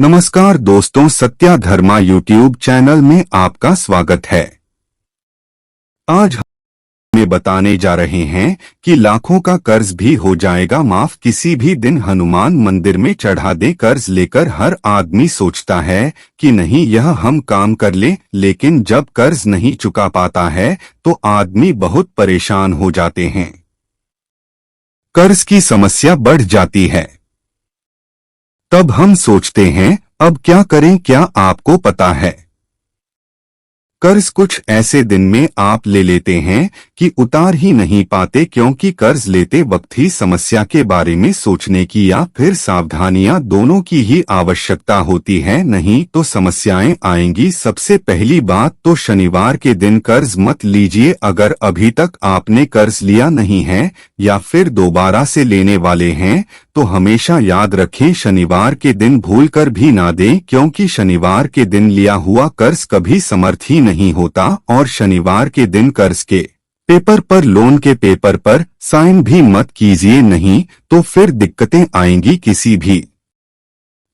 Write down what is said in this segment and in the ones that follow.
नमस्कार दोस्तों, सत्या धर्मा YouTube channel में आपका स्वागत है। आज हम बताने जा रहे हैं कि लाखों का कर्ज भी हो जाएगा माफ किसी भी दिन। हनुमान मंदिर में चढ़ा दे कर्ज लेकर हर आदमी सोचता है कि नहीं यह हम काम कर ले, लेकिन जब कर्ज नहीं चुका पाता है तो आदमी बहुत परेशान हो जाते हैं। कर्ज की समस्या बढ़ जाती है। तब हम सोचते हैं अब क्या करें। क्या आपको पता है कर्ज कुछ ऐसे दिन में आप ले लेते हैं कि उतार ही नहीं पाते, क्योंकि कर्ज लेते वक्त ही समस्या के बारे में सोचने की या फिर सावधानियां दोनों की ही आवश्यकता होती है, नहीं तो समस्याएं आएंगी। सबसे पहली बात तो शनिवार के दिन कर्ज मत लीजिए। अगर अभी तक आपने कर्ज लिया नहीं है या फिर दोबारा से लेने वाले हैं तो हमेशा याद रखें शनिवार के दिन भूलकर भी ना दें, क्योंकि शनिवार के दिन लिया हुआ कर्ज कभी समर्थ ही नहीं होता। और शनिवार के दिन कर्ज के पेपर पर, लोन के पेपर पर साइन भी मत कीजिए, नहीं तो फिर दिक्कतें आएंगी। किसी भी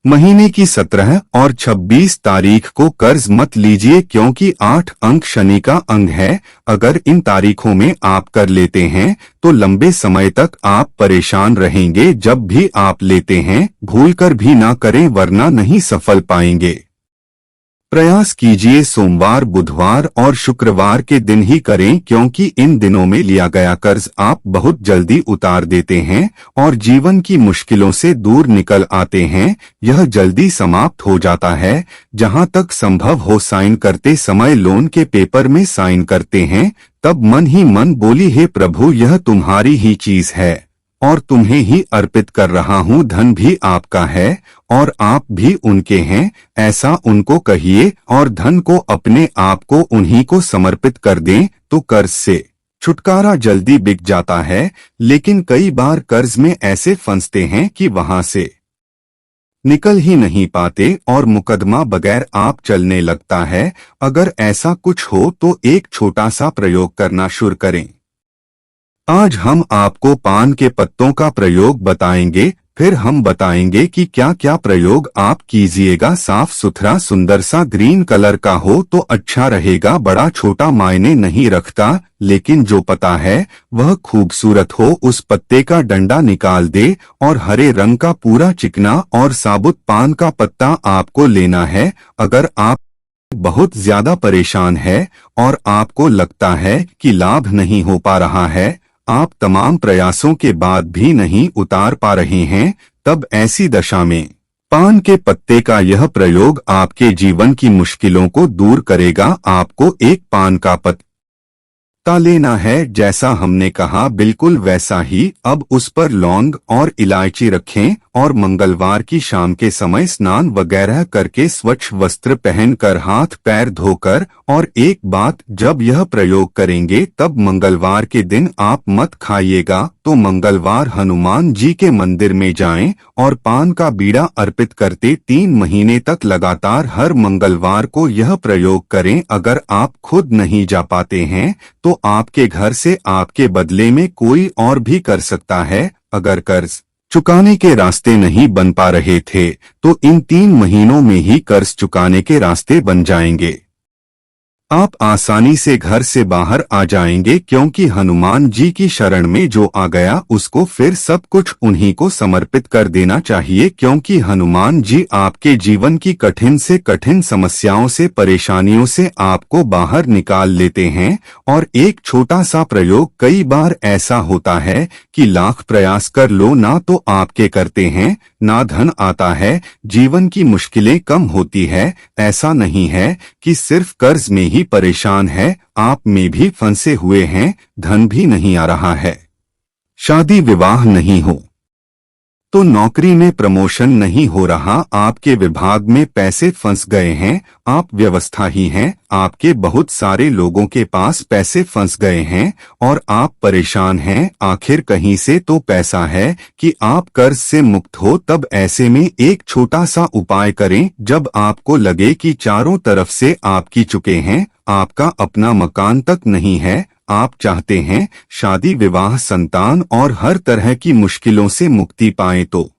महीने की 17 और 26 तारीख को कर्ज मत लीजिए, क्योंकि 8 अंक शनि का अंग है। अगर इन तारीखों में आप कर लेते हैं तो लंबे समय तक आप परेशान रहेंगे। जब भी आप लेते हैं भूलकर भी ना करें, वरना नहीं सफल पाएंगे। प्रयास कीजिए सोमवार, बुधवार और शुक्रवार के दिन ही करें, क्योंकि इन दिनों में लिया गया कर्ज आप बहुत जल्दी उतार देते हैं और जीवन की मुश्किलों से दूर निकल आते हैं। यह जल्दी समाप्त हो जाता है। जहां तक संभव हो साइन करते समय लोन के पेपर में साइन करते हैं, तब मन ही मन बोली, हे प्रभु यह तुम्हारी ही चीज है और तुम्हें ही अर्पित कर रहा हूँ। धन भी आपका है और आप भी उनके हैं, ऐसा उनको कहिए और धन को, अपने आप को उन्हीं को समर्पित कर दें तो कर्ज से छुटकारा जल्दी बिक जाता है। लेकिन कई बार कर्ज में ऐसे फंसते हैं कि वहां से निकल ही नहीं पाते और मुकदमा बगैर आप चलने लगता है। अगर ऐसा कुछ हो तो एक छोटा सा प्रयोग करना शुरू करें। आज हम आपको पान के पत्तों का प्रयोग बताएंगे, फिर हम बताएंगे कि क्या क्या प्रयोग आप कीजिएगा। साफ सुथरा सुंदर सा ग्रीन कलर का हो तो अच्छा रहेगा, बड़ा छोटा मायने नहीं रखता, लेकिन जो पत्ता है वह खूबसूरत हो। उस पत्ते का डंडा निकाल दे और हरे रंग का पूरा चिकना और साबुत पान का पत्ता आपको लेना है। अगर आप बहुत ज्यादा परेशान है और आपको लगता है कि लाभ नहीं हो पा रहा है, आप तमाम प्रयासों के बाद भी नहीं उतार पा रहे हैं, तब ऐसी दशा में पान के पत्ते का यह प्रयोग आपके जीवन की मुश्किलों को दूर करेगा। आपको एक पान का पत्ता लेना है, जैसा हमने कहा बिल्कुल वैसा ही। अब उस पर लौंग और इलायची रखें और मंगलवार की शाम के समय स्नान वगैरह करके स्वच्छ वस्त्र पहनकर हाथ पैर धोकर, और एक बात, जब यह प्रयोग करेंगे तब मंगलवार के दिन आप मत खाइएगा। तो मंगलवार हनुमान जी के मंदिर में जाएं और पान का बीड़ा अर्पित करते 3 महीने तक लगातार हर मंगलवार को यह प्रयोग करें। अगर आप खुद नहीं जा पाते हैं तो आपके घर से आपके बदले में कोई और भी कर सकता है। अगर कर्ज चुकाने के रास्ते नहीं बन पा रहे थे तो इन 3 महीनों में ही कर्ज चुकाने के रास्ते बन जाएंगे। आप आसानी से घर से बाहर आ जाएंगे, क्योंकि हनुमान जी की शरण में जो आ गया उसको फिर सब कुछ उन्हीं को समर्पित कर देना चाहिए, क्योंकि हनुमान जी आपके जीवन की कठिन से कठिन समस्याओं से, परेशानियों से आपको बाहर निकाल लेते हैं। और एक छोटा सा प्रयोग, कई बार ऐसा होता है कि लाख प्रयास कर लो ना तो आपके करते हैं, ना धन आता है, जीवन की मुश्किलें कम होती है। ऐसा नहीं है कि सिर्फ कर्ज में ही परेशान है, आप में भी फंसे हुए हैं, धन भी नहीं आ रहा है, शादी विवाह नहीं हो तो नौकरी में प्रमोशन नहीं हो रहा, आपके विभाग में पैसे फंस गए हैं, आप व्यवस्था ही हैं, आपके बहुत सारे लोगों के पास पैसे फंस गए हैं और आप परेशान हैं। आखिर कहीं से तो पैसा है कि आप कर्ज से मुक्त हो। तब ऐसे में एक छोटा सा उपाय करें। जब आपको लगे कि चारों तरफ से आपकी चुके हैं, आपका अपना मकान तक नहीं है, आप चाहते हैं शादी विवाह, संतान और हर तरह की मुश्किलों से मुक्ति पाएं, तो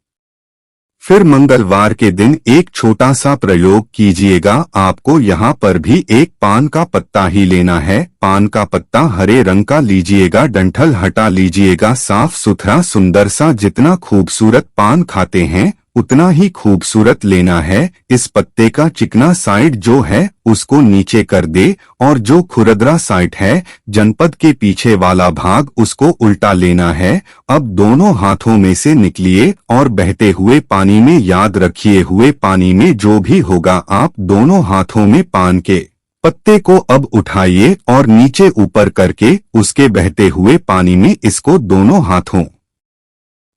फिर मंगलवार के दिन एक छोटा सा प्रयोग कीजिएगा। आपको यहाँ पर भी एक पान का पत्ता ही लेना है। पान का पत्ता हरे रंग का लीजिएगा, डंठल हटा लीजिएगा, साफ सुथरा सुंदर सा। जितना खूबसूरत पान खाते हैं उतना ही खूबसूरत लेना है। इस पत्ते का चिकना साइड जो है उसको नीचे कर दे और जो खुरदरा साइड है जनपद के पीछे वाला भाग उसको उल्टा लेना है। अब दोनों हाथों में से निकलिए और बहते हुए पानी में, याद रखिए हुए पानी में जो भी होगा, आप दोनों हाथों में पान के पत्ते को अब उठाइए और नीचे ऊपर करके उसके बहते हुए पानी में इसको दोनों हाथों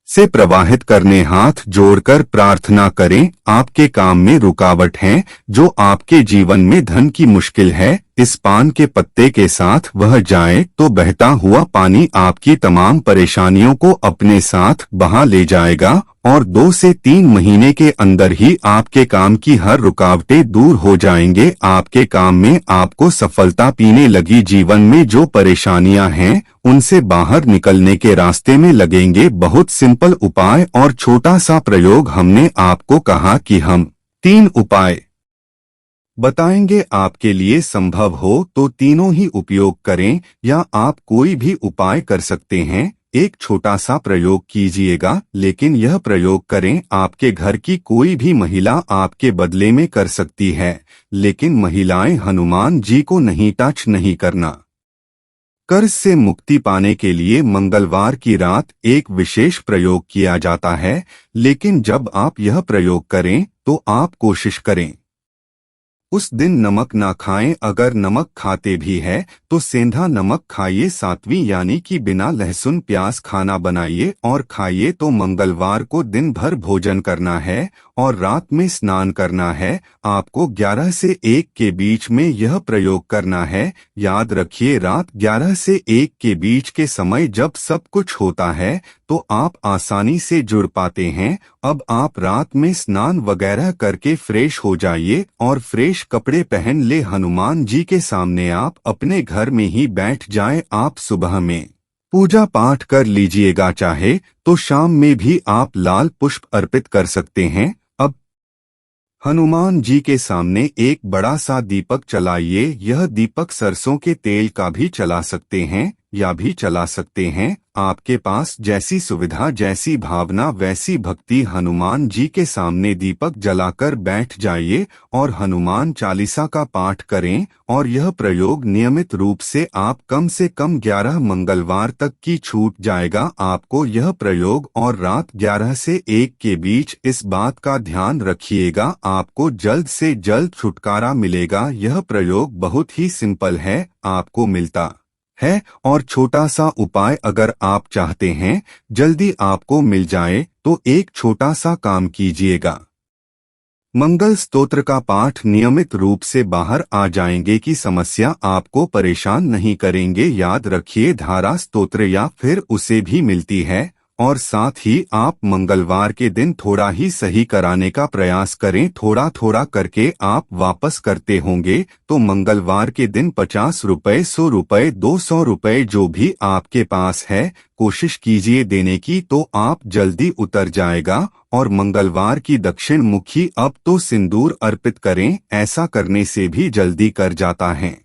से प्रवाहित करने, हाथ जोड़कर प्रार्थना करें। आपके काम में रुकावट है, जो आपके जीवन में धन की मुश्किल है, इस पान के पत्ते के साथ वह जाए तो बहता हुआ पानी आपकी तमाम परेशानियों को अपने साथ बहा ले जाएगा और 2 से 3 महीने के अंदर ही आपके काम की हर रुकावटें दूर हो जाएंगे। आपके काम में आपको सफलता पीने लगी। जीवन में जो परेशानियां हैं उनसे बाहर निकलने के रास्ते में लगेंगे। बहुत सिंपल उपाय और छोटा सा प्रयोग। हमने आपको कहा कि हम 3 उपाय बताएंगे, आपके लिए संभव हो तो तीनों ही उपयोग करें या आप कोई भी उपाय कर सकते हैं। एक छोटा सा प्रयोग कीजिएगा, लेकिन यह प्रयोग करें। आपके घर की कोई भी महिला आपके बदले में कर सकती है, लेकिन महिलाएं हनुमान जी को नहीं टच नहीं करना। कर्ज से मुक्ति पाने के लिए मंगलवार की रात एक विशेष प्रयोग किया जाता है, लेकिन जब आप यह प्रयोग करें तो आप कोशिश करें उस दिन नमक ना खाएं। अगर नमक खाते भी है तो सेंधा नमक खाइए। 7वीं यानी कि बिना लहसुन प्याज खाना बनाइए और खाइए। तो मंगलवार को दिन भर भोजन करना है और रात में स्नान करना है। आपको 11 से 1 के बीच में यह प्रयोग करना है। याद रखिए, रात 11 से 1 के बीच के समय जब सब कुछ होता है तो आप आसानी से जुड़ पाते हैं। अब आप रात में स्नान वगैरह करके फ्रेश हो जाइए और फ्रेश कपड़े पहन ले। हनुमान जी के सामने आप अपने घर में ही बैठ जाएं। आप सुबह में पूजा पाठ कर लीजिएगा, चाहे तो शाम में भी आप लाल पुष्प अर्पित कर सकते हैं। अब हनुमान जी के सामने एक बड़ा सा दीपक जलाइए। यह दीपक सरसों के तेल का भी चला सकते हैं या भी चला सकते हैं। आपके पास जैसी सुविधा, जैसी भावना, वैसी भक्ति। हनुमान जी के सामने दीपक जलाकर बैठ जाइए और हनुमान चालीसा का पाठ करें और यह प्रयोग नियमित रूप से आप कम से कम 11 मंगलवार तक की छूट जाएगा। आपको यह प्रयोग और रात 11 से 1 के बीच इस बात का ध्यान रखिएगा, आपको जल्द से जल्द छुटकारा मिलेगा। यह प्रयोग बहुत ही सिंपल है, आपको मिलता है और छोटा सा उपाय अगर आप चाहते हैं जल्दी आपको मिल जाए तो एक छोटा सा काम कीजिएगा। मंगल स्तोत्र का पाठ नियमित रूप से बाहर आ जाएंगे कि समस्या आपको परेशान नहीं करेंगे। याद रखिए, धारा स्तोत्र या फिर उसे भी मिलती है और साथ ही आप मंगलवार के दिन थोड़ा ही सही कराने का प्रयास करें। थोड़ा थोड़ा करके आप वापस करते होंगे तो मंगलवार के दिन 50 रुपए, 100 रुपए, 200 रुपए जो भी आपके पास है कोशिश कीजिए देने की, तो आप जल्दी उतर जाएगा। और मंगलवार की दक्षिण मुखी अब तो सिंदूर अर्पित करें, ऐसा करने से भी जल्दी कर जाता है।